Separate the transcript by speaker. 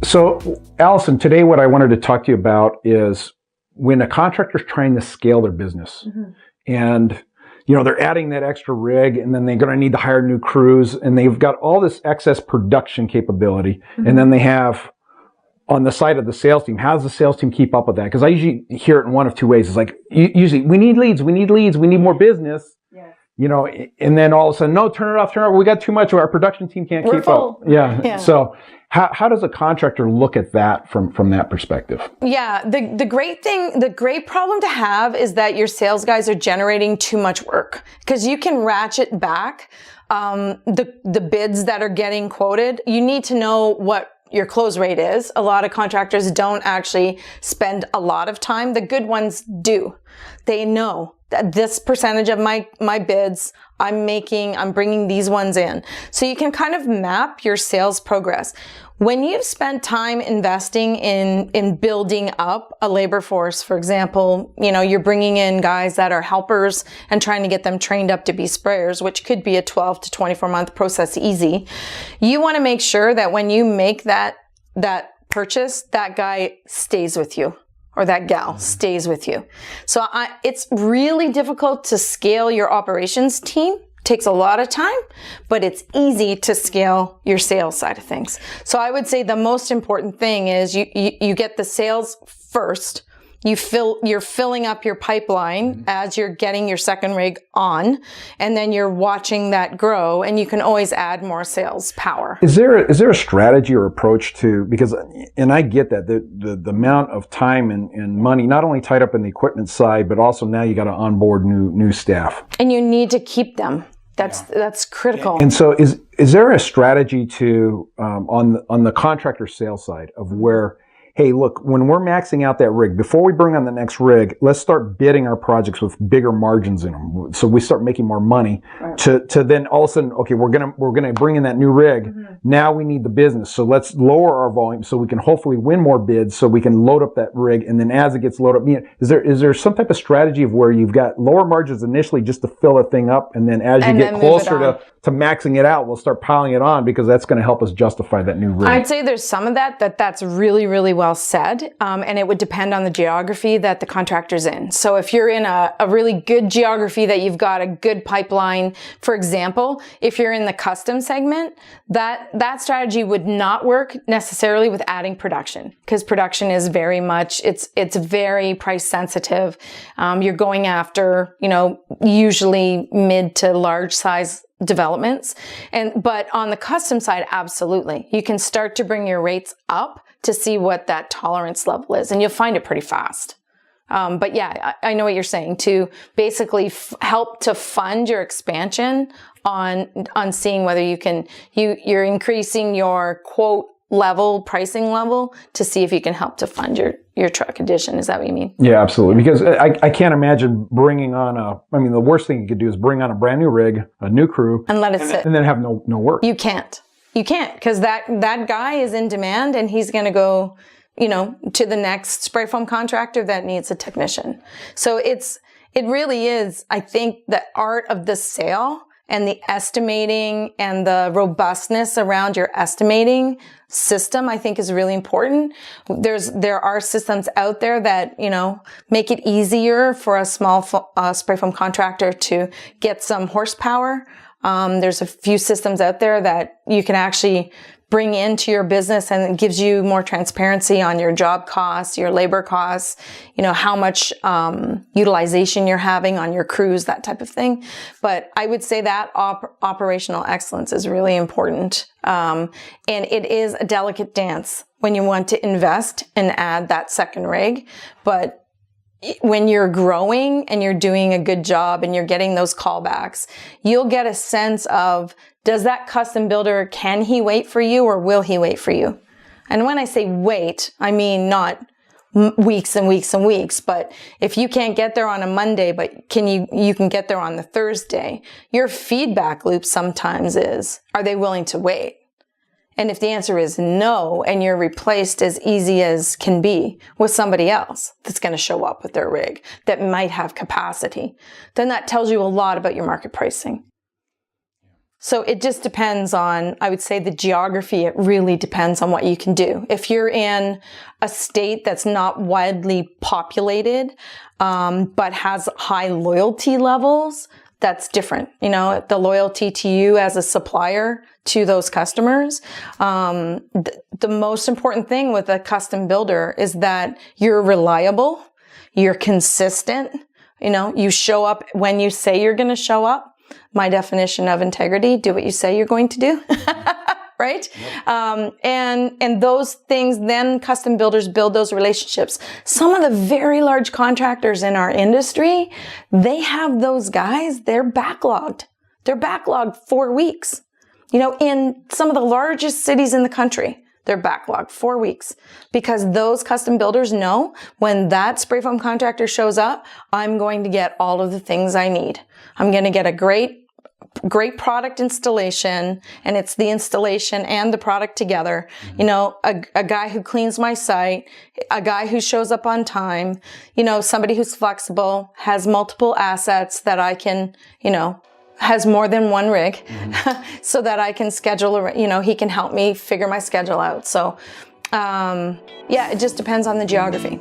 Speaker 1: So, Allison, today what I wanted to talk to you about is when a contractor's trying to scale their business, and they're adding that extra rig, and then they're going to need to hire new crews, and they've got all this excess production capability, and then they have on the side of the sales team, how does the sales team keep up with that? Because I usually hear it in one of two ways. It's like, usually, we need leads, we need more business. And then all of a sudden, no, turn it off, we got too much, our production team can't keep up. Yeah. So how does a contractor look at that from that perspective? Yeah,
Speaker 2: the great problem to have is that your sales guys are generating too much work, because you can ratchet back the bids that are getting quoted. You need to know what your close rate is. A lot of contractors don't actually spend a lot of time. The good ones do. They know that this percentage of my bids I'm bringing these ones in. So you can kind of map your sales progress. When you've spent time investing in building up a labor force, for example, you're bringing in guys that are helpers and trying to get them trained up to be sprayers, which could be a 12 to 24 month process easy. You want to make sure that when you make that purchase, that guy stays with you, or that gal stays with you. So it's really difficult to scale your operations team. Takes a lot of time, but it's easy to scale your sales side of things. So I would say the most important thing is you get the sales first. You're filling up your pipeline as you're getting your second rig on, and then you're watching that grow, and you can always add more sales power.
Speaker 1: Is there a strategy or approach to, because, and I get that, the amount of time and money, not only tied up in the equipment side, but also now you got to onboard new staff.
Speaker 2: And you need to keep them. That's critical.
Speaker 1: And so is there a strategy to, on the contractor sales side of where, hey, look, when we're maxing out that rig, before we bring on the next rig, let's start bidding our projects with bigger margins in them, so we start making more money. Right. To then all of a sudden, okay, we're gonna bring in that new rig. Now we need the business, so let's lower our volume so we can hopefully win more bids, so we can load up that rig. And then as it gets loaded up, is there some type of strategy of where you've got lower margins initially just to fill a thing up, and then as you get closer to maxing it out, we'll start piling it on, because that's going to help us justify that new rig?
Speaker 2: I'd say there's some of that's really, really well said. And it would depend on the geography that the contractor's in. So if you're in a really good geography that you've got a good pipeline, for example, if you're in the custom segment, that strategy would not work necessarily with adding production, because production is very much, it's very price sensitive. You're going after, usually mid to large size developments. But on the custom side, absolutely. You can start to bring your rates up to see what that tolerance level is, and you'll find it pretty fast. But yeah, I know what you're saying, to basically help to fund your expansion on seeing whether you're increasing your quote level, pricing level, to see if you can help to fund your truck addition. Is that what you mean?
Speaker 1: Yeah, absolutely. Because I can't imagine bringing on the worst thing you could do is bring on a brand new rig, a new crew,
Speaker 2: and let it sit,
Speaker 1: and then have no work.
Speaker 2: You can't, because that guy is in demand, and he's going to go, to the next spray foam contractor that needs a technician. So it really is, I think, the art of the sale and the estimating and the robustness around your estimating system, I think, is really important. There are systems out there that, make it easier for a small spray foam contractor to get some horsepower. There's a few systems out there that you can actually bring into your business, and it gives you more transparency on your job costs, your labor costs, how much utilization you're having on your crews, that type of thing. But I would say that operational excellence is really important. And it is a delicate dance when you want to invest and add that second rig. But when you're growing and you're doing a good job and you're getting those callbacks, you'll get a sense of, does that custom builder, can he wait for you, or will he wait for you? And when I say wait, I mean not weeks and weeks and weeks, but if you can't get there on a Monday, but you can get there on the Thursday, your feedback loop sometimes is, are they willing to wait? And if the answer is no, and you're replaced as easy as can be with somebody else that's going to show up with their rig that might have capacity, then that tells you a lot about your market pricing. So it just depends on, I would say, the geography. It really depends on what you can do. If you're in a state that's not widely populated, but has high loyalty levels, that's different. You know, the loyalty to you as a supplier to those customers. The most important thing with a custom builder is that you're reliable, you're consistent, you know, you show up when you say you're going to show up. My definition of integrity, do what you say you're going to do. Right? Yep. And those things, then custom builders build those relationships. Some of the very large contractors in our industry, they have those guys, they're backlogged. They're backlogged 4 weeks. You know, in some of the largest cities in the country, they're backlogged 4 weeks because those custom builders know when that spray foam contractor shows up, I'm going to get all of the things I need. I'm going to get a great product installation, and it's the installation and the product together. You know, a guy who cleans my site, a guy who shows up on time, you know, somebody who's flexible, has multiple assets that I can, you know, has more than one rig so that I can schedule, you know, he can help me figure my schedule out. So, yeah, it just depends on the geography.